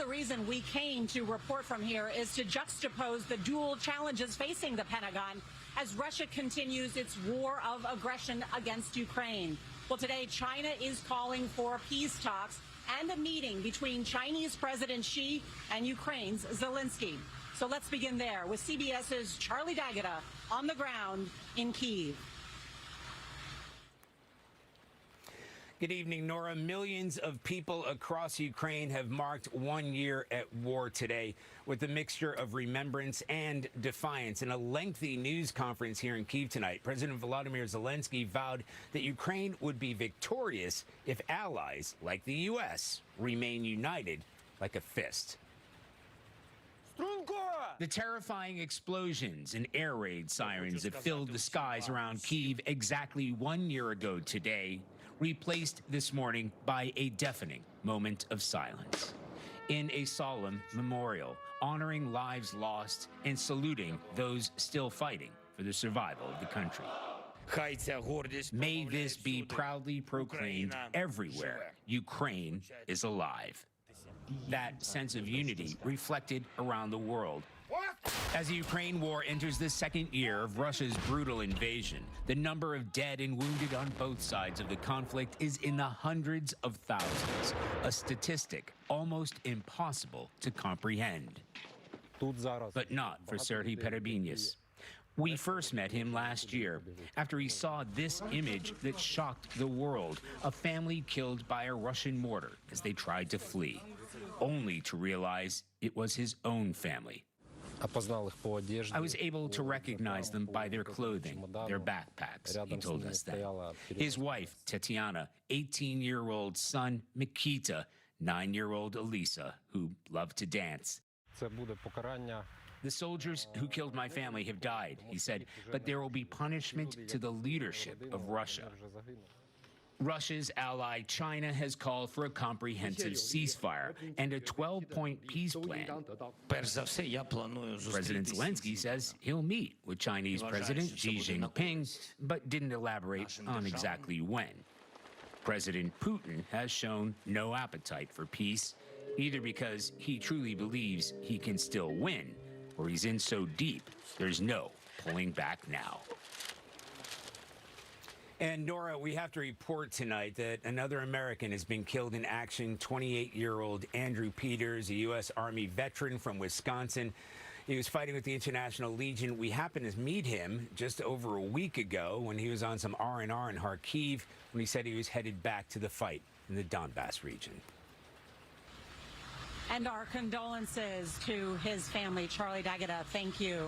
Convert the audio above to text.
the reason we came to report from here is to juxtapose the dual challenges facing the Pentagon as Russia continues its war of aggression against Ukraine. Well, today, China is calling for peace talks and a meeting between Chinese President Xi and Ukraine's Zelenskyy. So let's begin there with CBS's Charlie D'Agata on the ground in Kyiv. Good evening, Nora. Millions of people across Ukraine have marked 1 year at war today with a mixture of remembrance and defiance. In a lengthy news conference here in Kyiv tonight, President Volodymyr Zelenskyy vowed that Ukraine would be victorious if allies like the U.S. remain united like a fist. The terrifying explosions and air raid sirens that filled the skies around Kyiv exactly 1 year ago today replaced this morning by a deafening moment of silence in a solemn memorial honoring lives lost and saluting those still fighting for the survival of the country. May this be proudly proclaimed everywhere: Ukraine is alive. That sense of unity reflected around the world. As the Ukraine war enters the second year of Russia's brutal invasion, the number of dead and wounded on both sides of the conflict is in the hundreds of thousands, a statistic almost impossible to comprehend. But not for Serhiy Perebinyas. We first met him last year after he saw this image that shocked the world: a family killed by a Russian mortar as they tried to flee, only to realize it was his own family. I was able to recognize them by their clothing, their backpacks, he told us then. His wife, Tatiana, 18-year-old son, Mikita, 9-year-old Elisa, who loved to dance. The soldiers who killed my family have died, he said, but there will be punishment to the leadership of Russia. Russia's ally China has called for a comprehensive ceasefire and a 12-point peace plan. President Zelenskyy says he'll meet with Chinese President Xi Jinping, but didn't elaborate on exactly when. President Putin has shown no appetite for peace, either because he truly believes he can still win, or he's in so deep there's no pulling back now. And Nora, we have to report tonight that another American has been killed in action. 28-year-old Andrew Peters, a U.S. Army veteran from Wisconsin. He was fighting with the International Legion. We happened to meet him just over a week ago when he was on some R&R in Kharkiv, when he said he was headed back to the fight in the Donbass region. And our condolences to his family. Charlie D'Agata, thank you.